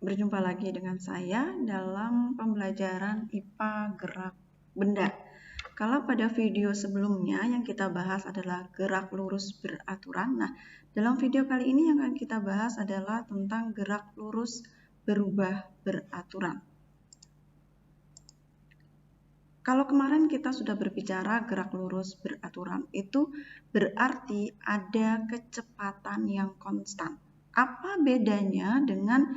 Berjumpa lagi dengan saya dalam pembelajaran IPA gerak benda. Kalau pada video sebelumnya yang kita bahas adalah gerak lurus beraturan. Nah, dalam video kali ini yang akan kita bahas adalah tentang gerak lurus berubah beraturan. Kalau kemarin kita sudah berbicara gerak lurus beraturan, itu berarti ada kecepatan yang konstan. Apa bedanya dengan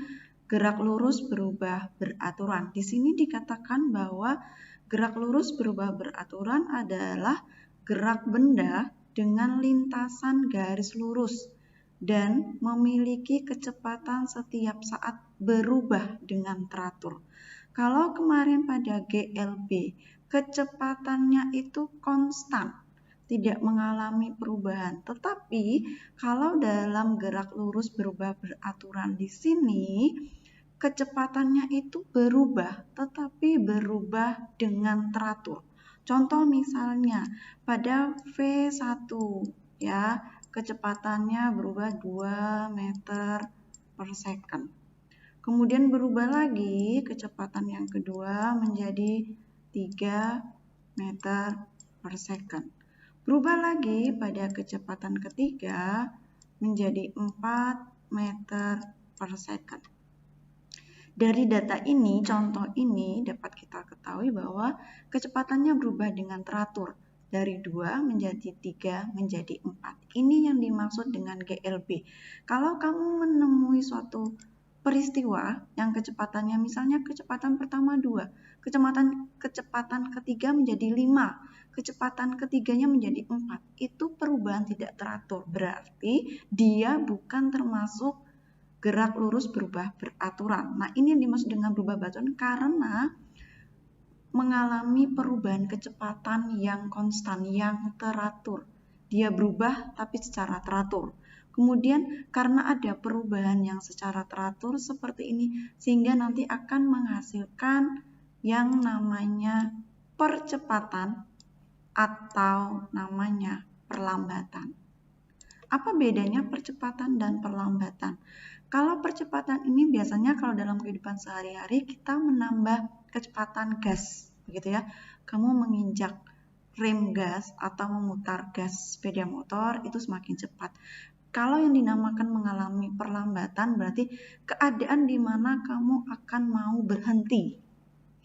gerak lurus berubah beraturan? Di sini dikatakan bahwa gerak lurus berubah beraturan adalah gerak benda dengan lintasan garis lurus dan memiliki kecepatan setiap saat berubah dengan teratur. Kalau kemarin pada GLB, kecepatannya itu konstan, tidak mengalami perubahan. Tetapi kalau dalam gerak lurus berubah beraturan di sini, kecepatannya itu berubah, tetapi berubah dengan teratur. Contoh misalnya pada V1 ya, kecepatannya berubah 2 meter per second. Kemudian berubah lagi kecepatan yang kedua menjadi 3 meter per second. Berubah lagi pada kecepatan ketiga menjadi 4 meter per second. Dari data ini, contoh ini dapat kita ketahui bahwa kecepatannya berubah dengan teratur dari 2 menjadi 3 menjadi 4. Ini yang dimaksud dengan GLB. Kalau kamu menemui suatu peristiwa yang kecepatannya misalnya kecepatan pertama 2, kecepatan ketiga menjadi 5, kecepatan ketiganya menjadi 4. Itu perubahan tidak teratur, berarti dia bukan termasuk gerak lurus berubah beraturan. Nah, ini yang dimaksud dengan berubah beraturan karena mengalami perubahan kecepatan yang konstan, yang teratur. Dia berubah tapi secara teratur. Kemudian karena ada perubahan yang secara teratur seperti ini, sehingga nanti akan menghasilkan yang namanya percepatan atau namanya perlambatan. Apa bedanya percepatan dan perlambatan? Kalau percepatan ini biasanya kalau dalam kehidupan sehari-hari kita menambah kecepatan gas, begitu ya. Kamu menginjak rem gas atau memutar gas sepeda motor itu semakin cepat. Kalau yang dinamakan mengalami perlambatan berarti keadaan di mana kamu akan mau berhenti,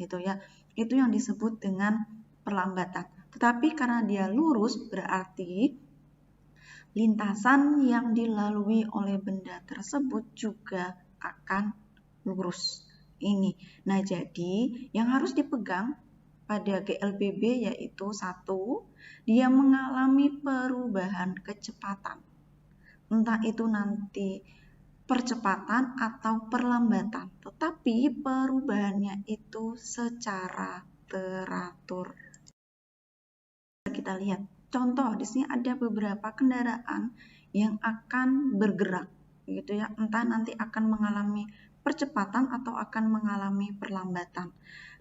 gitu ya. Itu yang disebut dengan perlambatan. Tetapi karena dia lurus berarti lintasan yang dilalui oleh benda tersebut juga akan lurus. Ini. Nah, jadi yang harus dipegang pada GLBB yaitu 1, dia mengalami perubahan kecepatan. Entah itu nanti percepatan atau perlambatan, tetapi perubahannya itu secara teratur. Kita lihat contoh di sini ada beberapa kendaraan yang akan bergerak, gitu ya. Entah nanti akan mengalami percepatan atau akan mengalami perlambatan.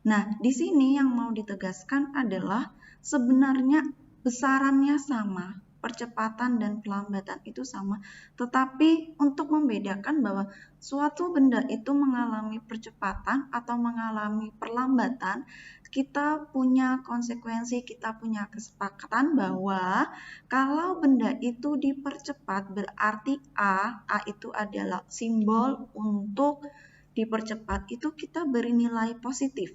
Nah, di sini yang mau ditegaskan adalah sebenarnya besarannya sama, percepatan dan perlambatan itu sama, tetapi untuk membedakan bahwa suatu benda itu mengalami percepatan atau mengalami perlambatan, kita punya konsekuensi, kita punya kesepakatan bahwa kalau benda itu dipercepat berarti A itu adalah simbol untuk dipercepat, itu kita beri nilai positif.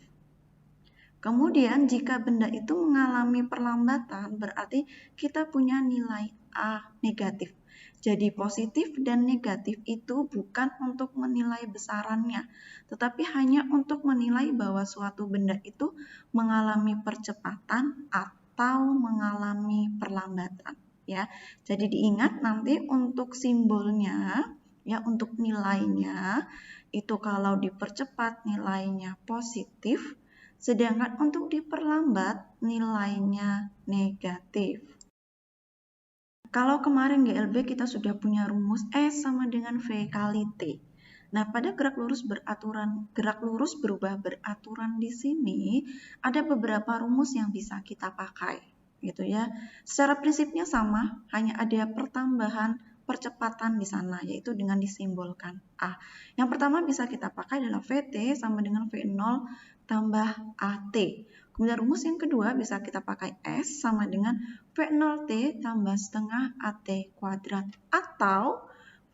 Kemudian jika benda itu mengalami perlambatan berarti kita punya nilai A negatif. Jadi positif dan negatif itu bukan untuk menilai besarannya, tetapi hanya untuk menilai bahwa suatu benda itu mengalami percepatan atau mengalami perlambatan. Ya, jadi diingat nanti untuk simbolnya, ya untuk nilainya itu kalau dipercepat nilainya positif, sedangkan untuk diperlambat nilainya negatif. Kalau kemarin GLB kita sudah punya rumus S sama dengan V kali T. Nah, pada gerak lurus berubah beraturan di sini ada beberapa rumus yang bisa kita pakai, gitu ya. Secara prinsipnya sama, hanya ada pertambahan percepatan di sana, yaitu dengan disimbolkan A. Yang pertama bisa kita pakai adalah VT sama dengan V0 tambah AT. Kemudian rumus yang kedua bisa kita pakai S sama dengan V0T tambah setengah AT kuadrat. Atau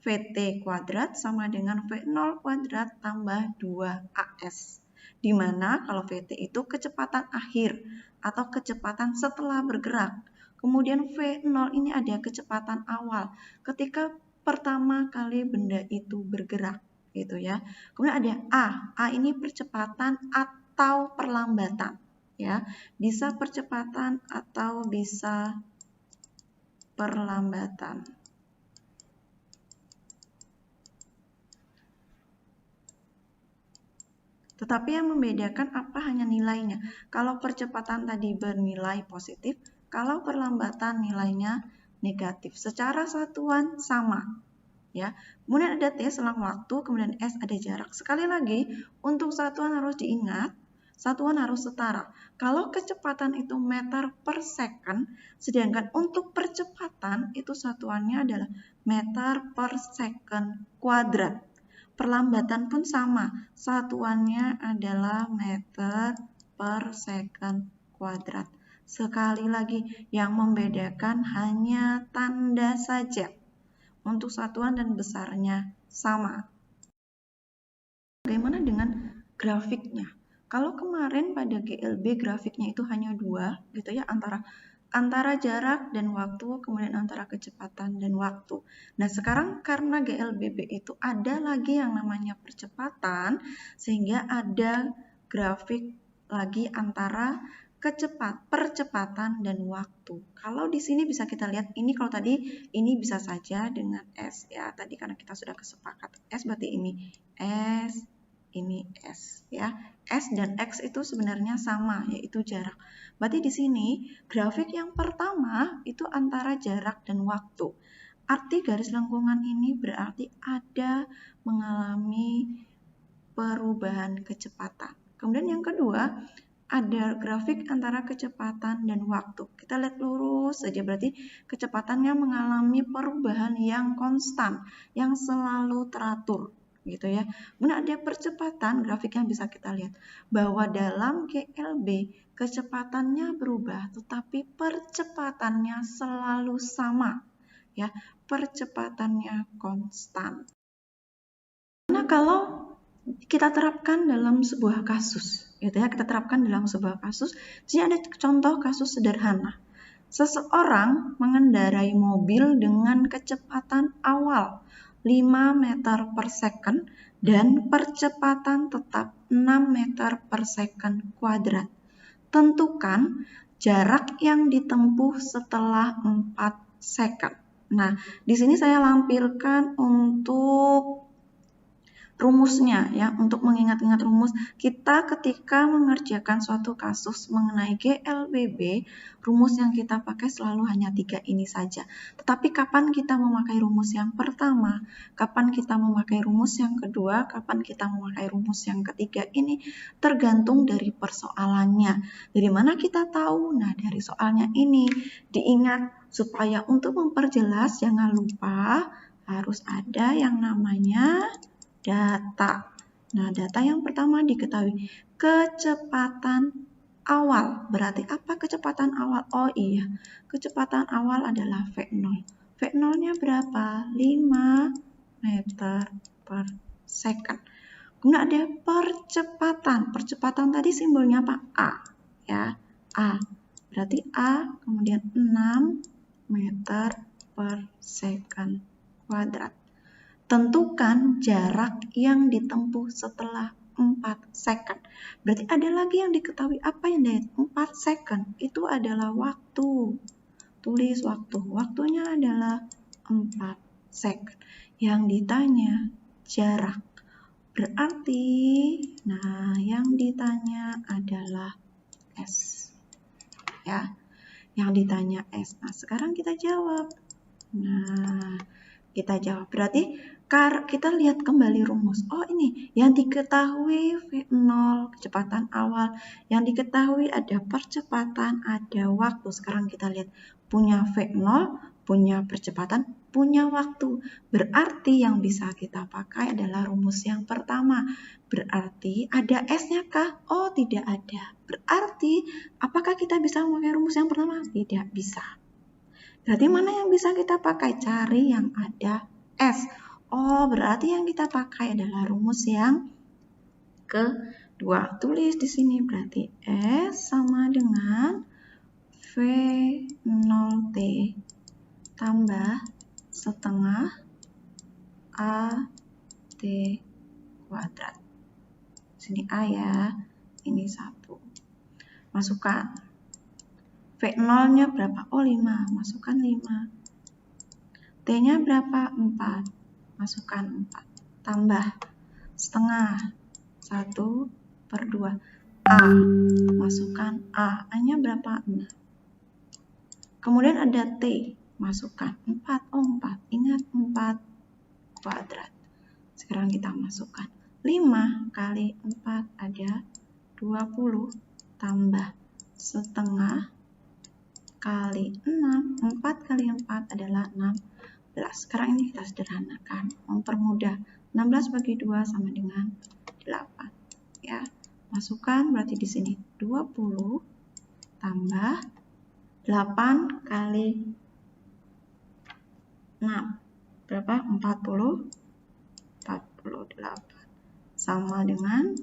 VT kuadrat sama dengan V0 kuadrat tambah 2AS. Di mana kalau VT itu kecepatan akhir atau kecepatan setelah bergerak. Kemudian V0 ini ada kecepatan awal ketika pertama kali benda itu bergerak, gitu ya. Kemudian ada A. A ini percepatan atau perlambatan, ya. Bisa percepatan atau bisa perlambatan. Tetapi yang membedakan apa hanya nilainya. Kalau percepatan tadi bernilai positif, kalau perlambatan nilainya negatif. Secara satuan sama. Ya. Kemudian ada T selang waktu, kemudian S ada jarak. Sekali lagi, untuk satuan harus diingat, satuan harus setara. Kalau kecepatan itu meter per second, sedangkan untuk percepatan itu satuannya adalah meter per second kuadrat. Perlambatan pun sama, satuannya adalah meter per second kuadrat. Sekali lagi, yang membedakan hanya tanda saja. Untuk satuan dan besarnya sama. Bagaimana dengan grafiknya? Kalau kemarin pada GLB grafiknya itu hanya 2, gitu ya, antara jarak dan waktu, kemudian antara kecepatan dan waktu. Nah, sekarang karena GLBB itu ada lagi yang namanya percepatan, sehingga ada grafik lagi antara percepatan dan waktu. Kalau di sini bisa kita lihat, ini kalau tadi ini bisa saja dengan S ya, tadi karena kita sudah kesepakat. S berarti ini S, ini S ya. S dan X itu sebenarnya sama, yaitu jarak. Berarti di sini grafik yang pertama itu antara jarak dan waktu. Arti garis lengkungan ini berarti ada mengalami perubahan kecepatan. Kemudian yang kedua, ada grafik antara kecepatan dan waktu. Kita lihat lurus saja, berarti kecepatannya mengalami perubahan yang konstan, yang selalu teratur. Gitu ya. Kemudian ada percepatan, grafik yang bisa kita lihat bahwa dalam GLB kecepatannya berubah, tetapi percepatannya selalu sama, ya, percepatannya konstan. Nah, kalau kita terapkan dalam sebuah kasus, gitu ya, kita terapkan dalam sebuah kasus. Jadi ada contoh kasus sederhana. Seseorang mengendarai mobil dengan kecepatan awal 5 meter per second dan percepatan tetap 6 meter per second kuadrat. Tentukan jarak yang ditempuh setelah 4 second. Nah, di sini saya lampirkan untuk rumusnya ya, untuk mengingat-ingat rumus. Kita ketika mengerjakan suatu kasus mengenai GLBB, rumus yang kita pakai selalu hanya 3 ini saja. Tetapi kapan kita memakai rumus yang pertama, kapan kita memakai rumus yang kedua, kapan kita memakai rumus yang ketiga, ini tergantung dari persoalannya. Dari mana kita tahu? Nah, dari soalnya ini diingat supaya untuk memperjelas jangan lupa harus ada yang namanya data. Nah, data yang pertama diketahui kecepatan awal. Berarti apa kecepatan awal? Oh iya, kecepatan awal adalah V0. V0-nya berapa? 5 meter per second. Kemudian ada percepatan. Percepatan tadi simbolnya apa? A. Ya, A. Berarti A, kemudian 6 meter per second kuadrat. Tentukan jarak yang ditempuh setelah 4 second. Berarti ada lagi yang diketahui. Apa yang dari 4 second? Itu adalah waktu. Tulis waktu. Waktunya adalah 4 second. Yang ditanya jarak. Berarti, nah yang ditanya adalah S. Ya, yang ditanya S. Nah, sekarang kita jawab. Nah, kita jawab. Berarti kita lihat kembali rumus. Oh, ini yang diketahui V0 kecepatan awal, yang diketahui ada percepatan, ada waktu. Sekarang kita lihat punya V0, punya percepatan, punya waktu. Berarti yang bisa kita pakai adalah rumus yang pertama. Berarti ada S-nya kah? Oh, tidak ada. Berarti apakah kita bisa memakai rumus yang pertama? Tidak bisa. Berarti mana yang bisa kita pakai? Cari yang ada S. Oh, berarti yang kita pakai adalah rumus yang kedua. Tulis di sini berarti S sama dengan V0T tambah setengah AT kuadrat. Sini A ya, ini 1. Masukkan. V0-nya berapa? Oh, 5. Masukkan 5. T-nya berapa? 4. Masukkan 4. Tambah setengah. 1/2. A. Masukkan A. A-nya berapa? 6. Kemudian ada T. Masukkan 4. Oh, 4. Ingat 4 kuadrat. Sekarang kita masukkan 5 kali 4 ada 20 tambah setengah kali 6. 4 kali 4 adalah 16. Sekarang ini kita sederhanakan, mempermudah. 16 bagi 2 sama dengan 8. Ya, masukkan berarti di sini 20 tambah 8 kali 6. Berapa? 48. Sama dengan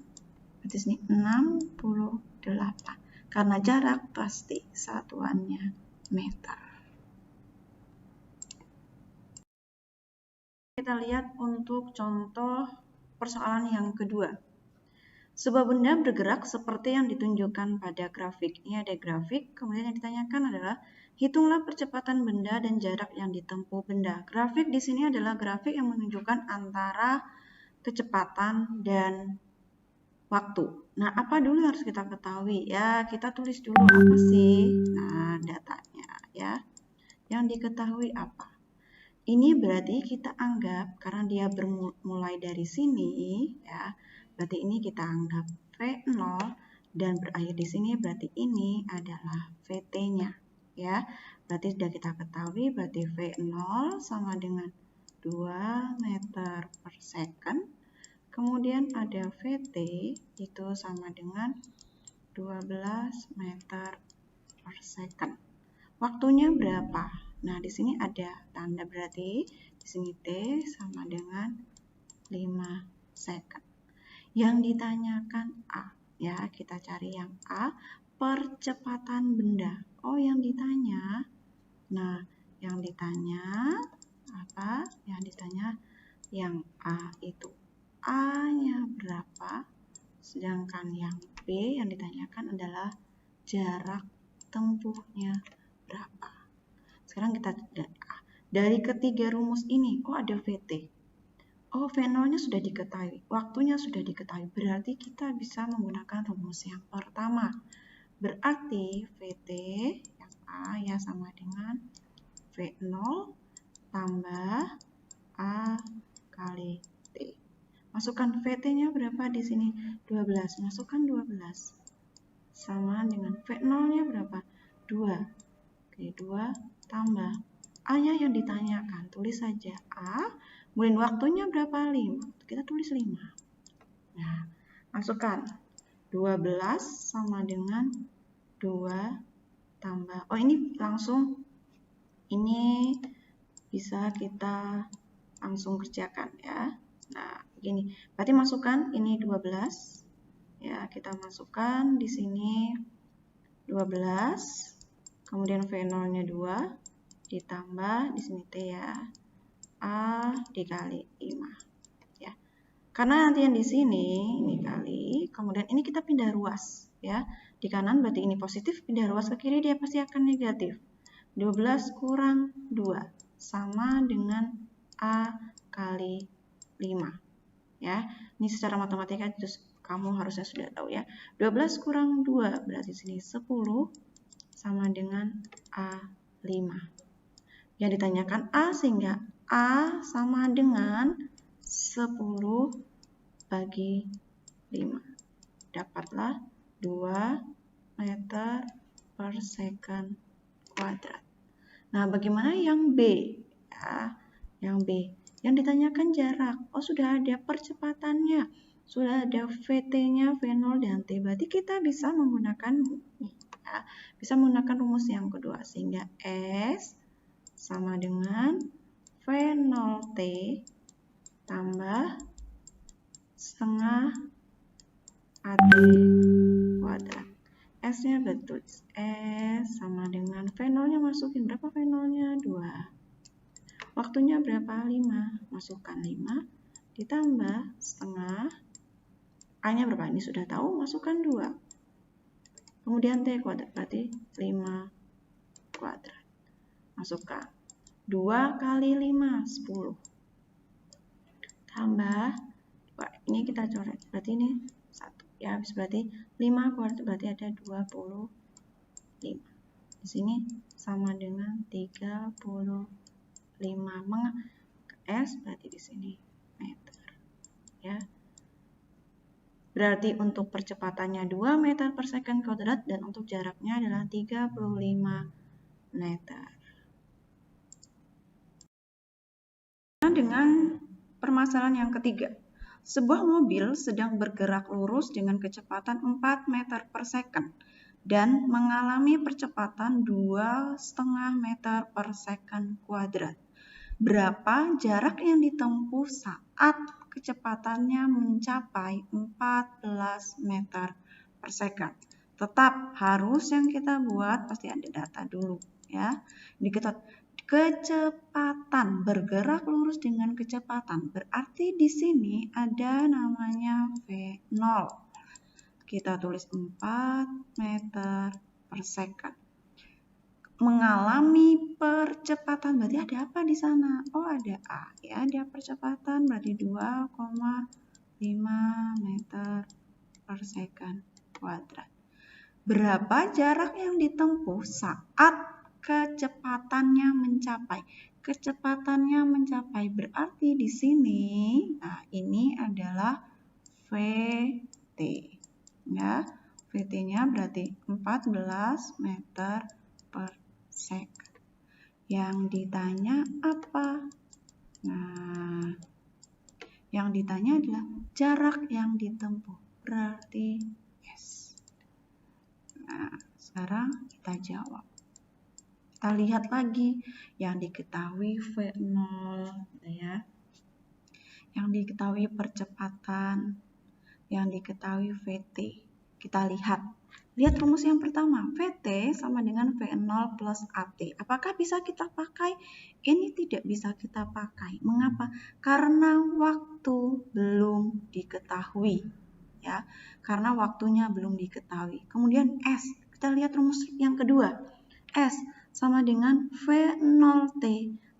berarti sini 68. Karena jarak pasti satuannya meter. Kita lihat untuk contoh persoalan yang kedua. Sebuah benda bergerak seperti yang ditunjukkan pada grafik. Ini ada grafik, kemudian yang ditanyakan adalah hitunglah percepatan benda dan jarak yang ditempuh benda. Grafik di sini adalah grafik yang menunjukkan antara kecepatan dan waktu. Nah, apa dulu harus kita ketahui? Ya, kita tulis dulu apa sih? Nah, datanya ya. Yang diketahui apa? Ini berarti kita anggap karena dia bermulai dari sini ya. Berarti ini kita anggap V0 dan berakhir di sini, berarti ini adalah VT-nya ya. Berarti sudah kita ketahui berarti V0 sama dengan 2 meter per second. Kemudian ada VT itu sama dengan 12 meter per second. Waktunya berapa? Nah, di sini ada tanda berarti di sini T sama dengan 5 second. Yang ditanyakan A, ya kita cari yang A, percepatan benda. Oh, yang ditanya. Nah, yang ditanya apa? Yang ditanya yang A itu A-nya berapa? Sedangkan yang B yang ditanyakan adalah jarak tempuhnya berapa. Sekarang kita dari ketiga rumus ini, oh ada VT. Oh, V0-nya sudah diketahui, waktunya sudah diketahui. Berarti kita bisa menggunakan rumus yang pertama. Berarti VT yang A ya sama dengan V0 tambah A kali T. Masukkan VT-nya berapa di sini? 12. Masukkan 12. Sama dengan V0-nya berapa? 2. Oke, 2 tambah A-nya yang ditanyakan. Tulis saja A. Kemudian waktunya berapa? 5. Kita tulis 5. Nah, masukkan 12 sama dengan 2 tambah. Oh, ini langsung. Ini bisa kita langsung kerjakan ya. Nah, begini. Berarti masukkan ini 12. Ya, kita masukkan di sini 12. Kemudian V0-nya 2 ditambah di sini T ya. A dikali 5 ya. Karena nanti yang di sini ini kali, kemudian ini kita pindah ruas ya. Di kanan berarti ini positif, pindah ruas ke kiri dia pasti akan negatif. 12 kurang 2 sama dengan A kali 5 ya. Ini secara matematika terus kamu harusnya sudah tahu ya. 12 kurang 2 berarti sini 10 sama dengan A5. Yang ditanyakan A sehingga A sama dengan 10 bagi 5. Dapatlah 2 meter per second kuadrat. Nah, bagaimana yang B? Ya, yang B. Yang ditanyakan jarak. Oh, sudah ada percepatannya. Sudah ada VT-nya, V0 dan T. Berarti kita bisa menggunakan ya, bisa menggunakan rumus yang kedua. Sehingga S sama dengan V0T tambah setengah AT kuadrat. S-nya betul. S sama dengan V0-nya masukin. Berapa V0-nya? 2. Waktunya berapa? 5. Masukkan 5. Ditambah setengah. A-nya berapa? Ini sudah tahu. Masukkan 2. Kemudian T kuadrat. Berarti 5 kuadrat. Masukkan. 2 kali 5. 10. Tambah. Ini kita coret. Berarti ini 1. Ya, berarti 5 kuadrat berarti ada 25. Di sini sama dengan 35. S berarti di sini meter. Ya. Berarti untuk percepatannya 2 meter per second kuadrat dan untuk jaraknya adalah 35 meter. Dengan permasalahan yang ketiga. Sebuah mobil sedang bergerak lurus dengan kecepatan 4 meter per second dan mengalami percepatan 2,5 meter per second kuadrat. Berapa jarak yang ditempuh saat kecepatannya mencapai 14 meter per second? Tetap harus yang kita buat pasti ada data dulu ya. Kecepatan bergerak lurus dengan kecepatan berarti di sini ada namanya V0. Kita tulis 4 meter per second. Mengalami percepatan berarti ada apa di sana? Oh, ada A ya, ada percepatan berarti 2,5 meter per second kuadrat. Berapa jarak yang ditempuh saat kecepatannya mencapai? Kecepatannya mencapai berarti di sini, nah ini adalah VT. Ya, VT-nya berarti 14 meter per second. Yang ditanya apa? Nah, yang ditanya adalah jarak yang ditempuh. Berarti S. Nah, sekarang kita jawab. Kita lihat lagi yang diketahui V0 ya. Yang diketahui percepatan, yang diketahui VT. Kita lihat rumus yang pertama, VT sama dengan V0 plus AT. Apakah bisa kita pakai? Ini tidak bisa kita pakai. Mengapa? Karena waktu belum diketahui. Ya, karena waktunya belum diketahui. Kemudian S, kita lihat rumus yang kedua. S sama dengan V0T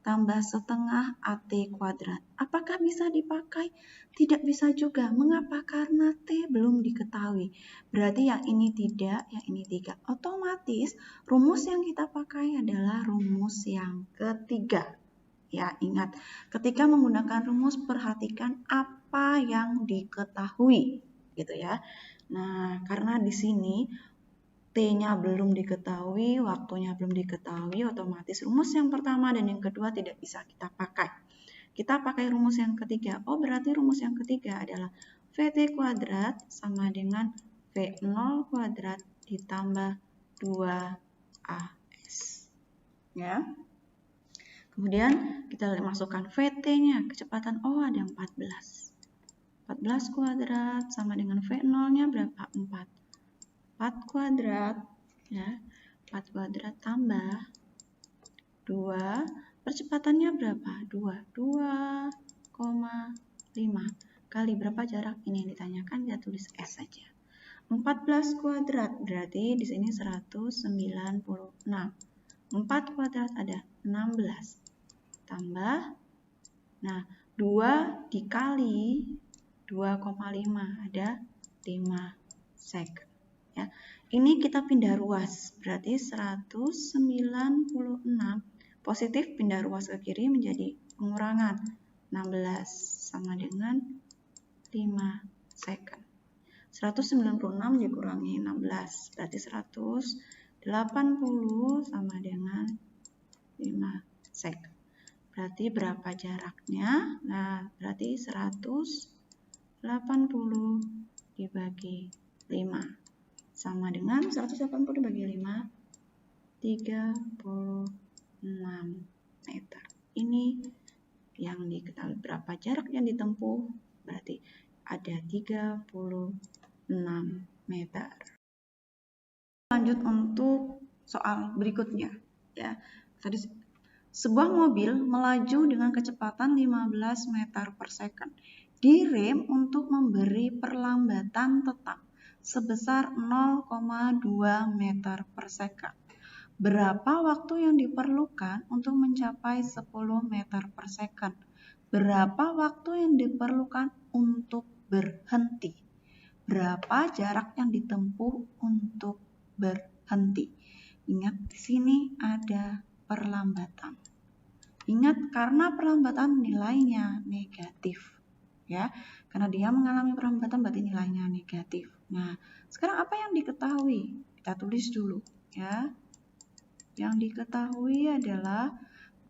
tambah setengah AT kuadrat. Apakah bisa dipakai? Tidak bisa juga. Mengapa? Karena T belum diketahui. Berarti yang ini tidak, yang ini tidak. Otomatis rumus yang kita pakai adalah rumus yang ketiga. Ya, ingat. Ketika menggunakan rumus, perhatikan apa yang diketahui. Gitu ya. Nah, karena di sini T-nya belum diketahui, waktunya belum diketahui, otomatis rumus yang pertama dan yang kedua tidak bisa kita pakai. Kita pakai rumus yang ketiga. Oh, berarti rumus yang ketiga adalah VT kuadrat sama dengan V0 kuadrat ditambah 2AS. Ya. Kemudian kita masukkan VT-nya, kecepatan ada 14. 14 kuadrat sama dengan V0-nya berapa? 4. 4 kuadrat ya, 4 kuadrat tambah 2, percepatannya berapa? 2,5 kali berapa jarak ini yang ditanyakan, kita tulis S saja. 14 kuadrat berarti di sini 196. 4 kuadrat ada 16 tambah, nah 2 dikali 2,5 ada 5 second. Ya. Ini kita pindah ruas, berarti 196 positif pindah ruas ke kiri menjadi pengurangan 16 sama dengan 5 second. 196 dikurangi 16 berarti 180 sama dengan 5 second. Berarti berapa jaraknya? Nah, berarti 180 dibagi 5 sama dengan 180 dibagi 5, 36 meter. Ini yang diketahui berapa jarak yang ditempuh, berarti ada 36 meter. Lanjut untuk soal berikutnya ya. Tadi sebuah mobil melaju dengan kecepatan 15 meter per second. Direm untuk memberi perlambatan tetap sebesar 0,2 meter per second. Berapa waktu yang diperlukan untuk mencapai 10 meter per second? Berapa waktu yang diperlukan untuk berhenti? Berapa jarak yang ditempuh untuk berhenti? Ingat, di sini ada perlambatan. Ingat, karena perlambatan nilainya negatif. Ya, karena dia mengalami perlambatan berarti nilainya negatif. Nah, sekarang apa yang diketahui? Kita tulis dulu ya. Yang diketahui adalah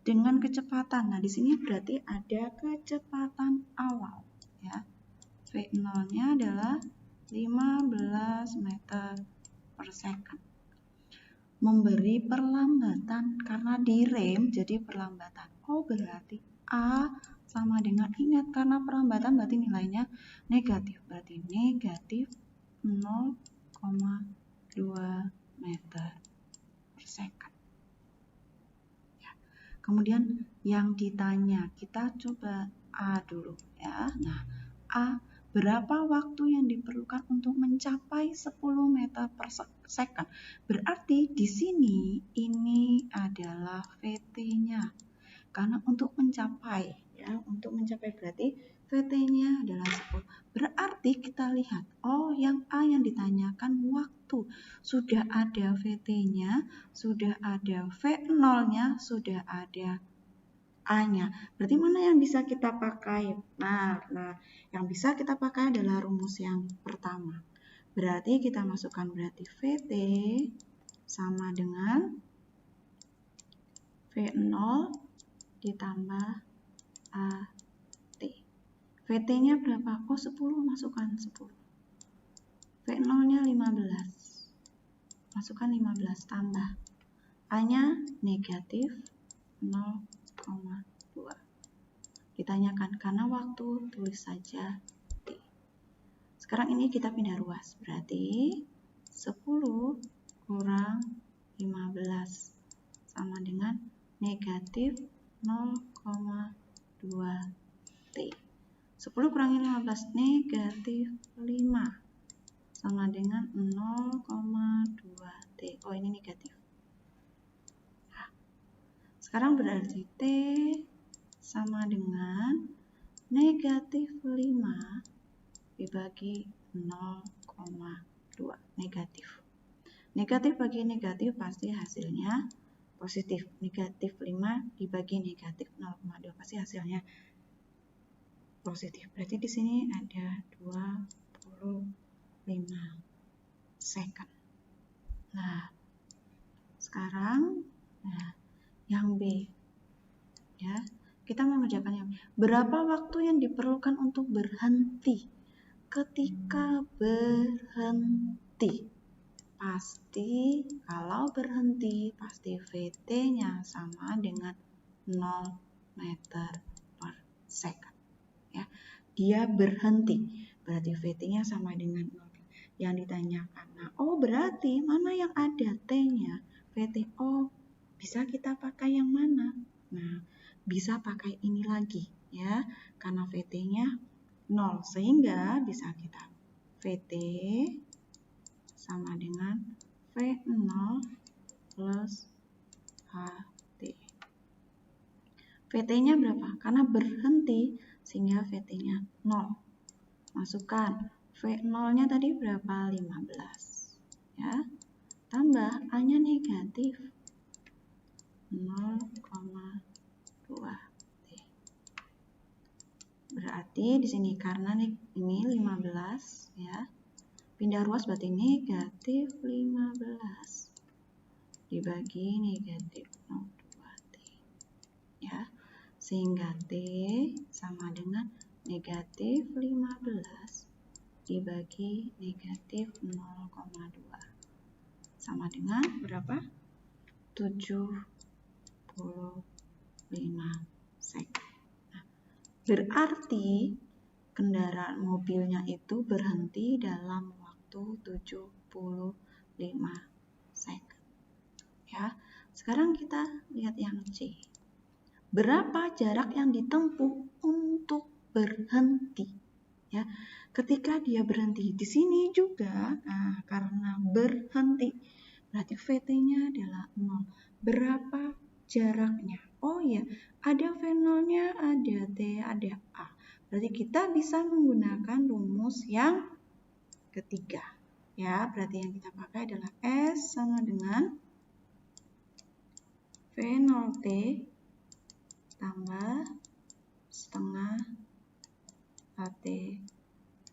dengan kecepatan. Nah, di sini berarti ada kecepatan awal ya. V0-nya adalah 15 meter per second. Memberi perlambatan karena direm jadi perlambatan. Oh, berarti A sama dengan, ingat karena perlambatan berarti nilainya negatif. Berarti negatif 0,2 meter per second. Kemudian yang ditanya, kita coba A dulu ya. Nah, A, berapa waktu yang diperlukan untuk mencapai 10 meter per second? Berarti di sini ini adalah VT-nya. Karena untuk mencapai ya, berarti VT-nya adalah 10. Berarti kita lihat, oh yang A yang ditanyakan waktu. Sudah ada VT-nya, sudah ada V0-nya, sudah ada A-nya. Berarti mana yang bisa kita pakai? Nah, yang bisa kita pakai adalah rumus yang pertama. Berarti kita masukkan berarti VT sama dengan V0 ditambah AT. VT-nya berapa? Oh, 10, masukkan 10. V0-nya 15. Masukkan 15 tambah. A-nya negatif 0,2. Ditanyakan karena waktu, tulis saja T. Sekarang ini kita pindah ruas. Berarti 10 kurang 15 sama dengan negatif 0,2 T. 10 kurangi 15 negatif 5 sama dengan 0,2 T. Oh, ini negatif. Nah, sekarang berarti T sama dengan negatif 5 dibagi 0,2. Negatif. Negatif bagi negatif pasti hasilnya positif. Negatif 5 dibagi negatif 0,2 pasti hasilnya positif. Berarti di sini ada 25 second. Nah, sekarang yang B. Ya, kita mengerjakan yang berapa waktu yang diperlukan untuk berhenti? Ketika berhenti, pasti kalau berhenti pasti VT-nya sama dengan 0 meter per second. Ya, dia berhenti, berarti VT-nya sama dengan 0. Yang ditanyakan, nah, oh berarti mana yang ada T-nya? VT, oh bisa kita pakai yang mana? Nah, bisa pakai ini lagi ya, karena VT-nya 0, sehingga bisa kita VT sama dengan V0 plus HT. VT-nya berapa? Karena berhenti, sehingga VT-nya 0. Masukkan V0-nya tadi berapa? 15. Ya. Tambah A-nya negatif 0,2 T. Berarti di sini karena ini 15 ya. Pindah ruas berarti negatif 15 dibagi negatif 0,2 T. Sehingga T sama dengan negatif 15 dibagi negatif 0,2. Sama dengan berapa? 75 second. Nah, berarti kendaraan mobilnya itu berhenti dalam waktu 75 second. Ya, sekarang kita lihat yang C. Berapa jarak yang ditempuh untuk berhenti? Ya, ketika dia berhenti di sini juga, nah, karena berhenti, berarti VT-nya adalah 0. Berapa jaraknya? Oh ya, ada V0-nya, ada T, ada A. Berarti kita bisa menggunakan rumus yang ketiga. Ya, berarti yang kita pakai adalah S sama dengan V0T tambah setengah AT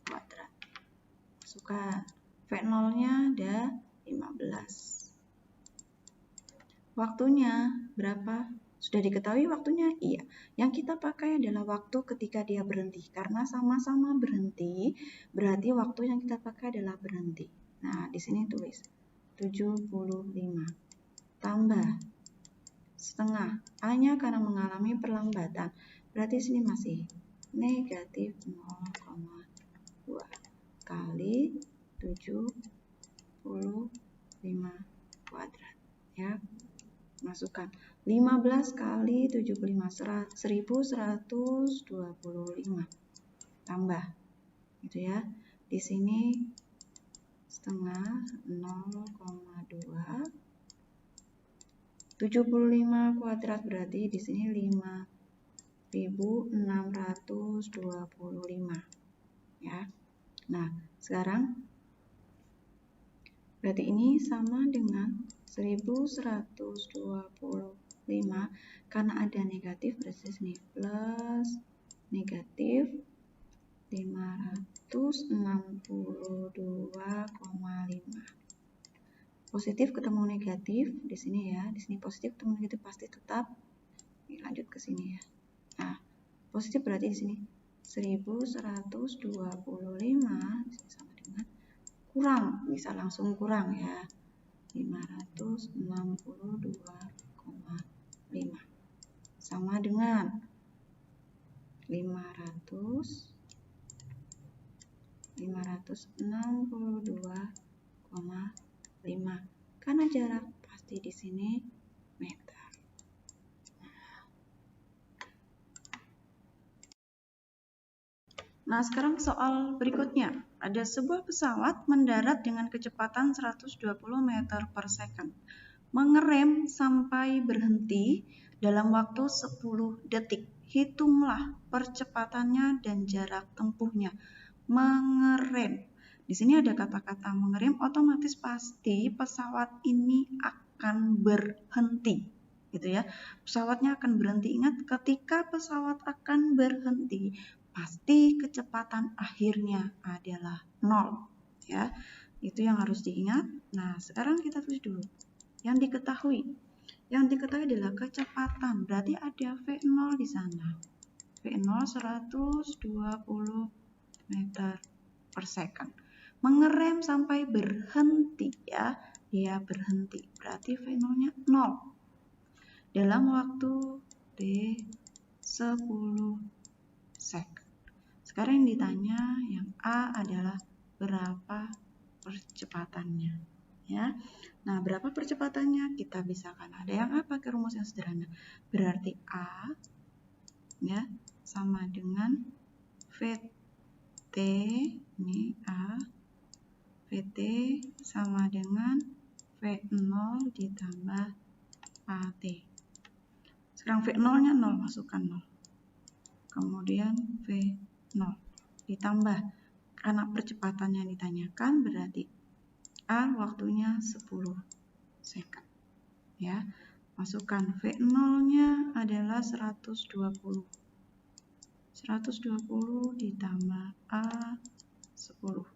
kuadrat. Masukkan. V0-nya ada 15. Waktunya berapa? Sudah diketahui waktunya? Iya. Yang kita pakai adalah waktu ketika dia berhenti. Karena sama-sama berhenti, berarti waktu yang kita pakai adalah berhenti. Nah, di sini tulis 75 tambah setengah. A-nya karena mengalami perlambatan. Berarti sini masih negatif 0,2 kali 75 kuadrat. Ya, masukkan 15 kali 75, 1125 tambah gitu ya. Di sini setengah 0,2 75 kuadrat berarti di sini 5.625 ya. Nah, sekarang berarti ini sama dengan 1125 karena ada negatif berarti sini plus negatif 562,5. Positif ketemu negatif di sini ya, di sini positif ketemu negatif pasti tetap. Ini lanjut ke sini ya. Nah, positif berarti di sini 1125 sama dengan kurang, bisa langsung kurang ya. 562,5 sama dengan 562,5 karena jarak pasti di sini meter. Nah, sekarang soal berikutnya. Ada sebuah pesawat mendarat dengan kecepatan 120 meter per second. Mengerem sampai berhenti dalam waktu 10 detik. Hitunglah percepatannya dan jarak tempuhnya. Mengerem. Di sini ada kata-kata mengerem, otomatis pasti pesawat ini akan berhenti. Gitu ya. Pesawatnya akan berhenti. Ingat, ketika pesawat akan berhenti, pasti kecepatan akhirnya adalah 0. Ya. Itu yang harus diingat. Nah, sekarang kita tulis dulu. Yang diketahui adalah kecepatan, berarti ada V0 di sana. V0 120 meter per second. Mengerem sampai berhenti ya, dia berhenti, berarti V0-nya 0. Dalam waktu T 10 second. Sekarang yang ditanya yang A adalah berapa percepatannya ya. Nah, berapa percepatannya? Kita bisa kan ada yang A pakai rumus yang sederhana. Berarti A ya sama dengan VT, ini A, VT sama dengan V0 ditambah AT. Sekarang V0-nya 0, masukkan 0. Kemudian V0 ditambah, karena percepatannya ditanyakan berarti A waktunya 10 second. Ya, masukkan V0-nya adalah 120. 120 ditambah A 10.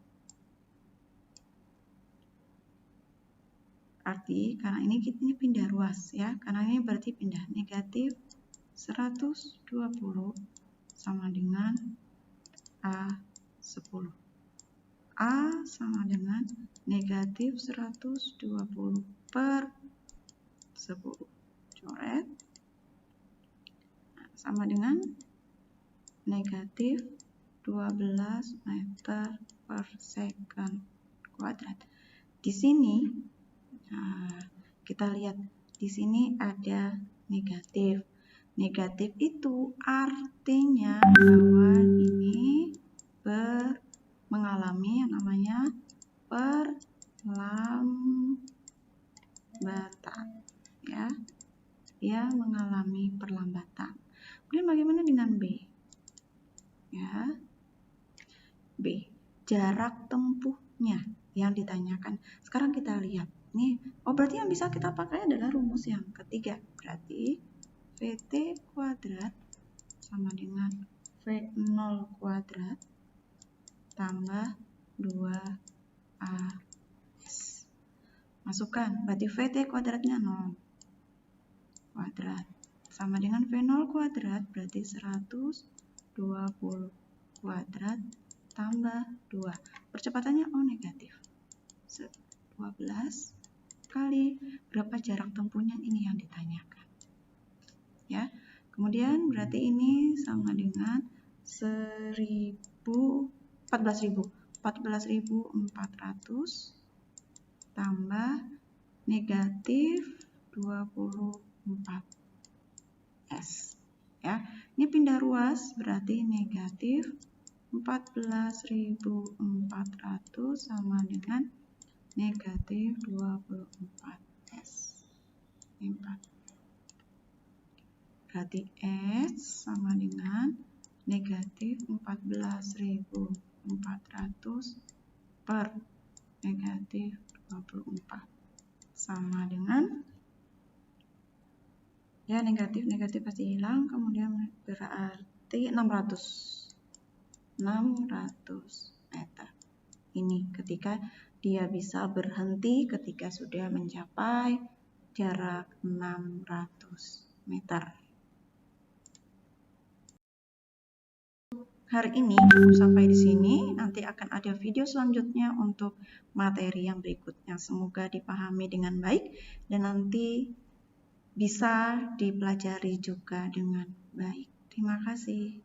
Arti karena ini pindah ruas ya, karena ini berarti pindah negatif 120 sama dengan A10. A sama dengan negatif 120 per 10. Coret. Nah, sama dengan negatif 12 meter per second kuadrat. Di sini kita lihat di sini ada negatif. Negatif itu artinya bahwa ini mengalami yang namanya perlambatan, ya. Dia mengalami perlambatan. Kemudian bagaimana dengan B? Ya. B, jarak tempuhnya yang ditanyakan. Sekarang kita lihat. Nih, berarti yang bisa kita pakai adalah rumus yang ketiga. Berarti VT kuadrat sama dengan V0 kuadrat tambah 2AS. Masukkan, berarti VT kuadratnya 0 kuadrat sama dengan V0 kuadrat berarti 120 kuadrat tambah 2. Percepatannya negatif. 12 kali berapa jarak tempuhnya, ini yang ditanyakan. Ya. Kemudian berarti ini sama dengan 14.400 tambah negatif 24S. Ya, ini pindah ruas berarti negatif 14.400 sama dengan negatif 24S. 4. Berarti S sama dengan negatif 14.400 per negatif 24 sama dengan, ya, negatif pasti hilang, kemudian berarti 600 meter. Ini ketika dia bisa berhenti ketika sudah mencapai jarak 600 meter. Hari ini cukup sampai di sini. Nanti akan ada video selanjutnya untuk materi yang berikutnya. Semoga dipahami dengan baik dan nanti bisa dipelajari juga dengan baik. Terima kasih.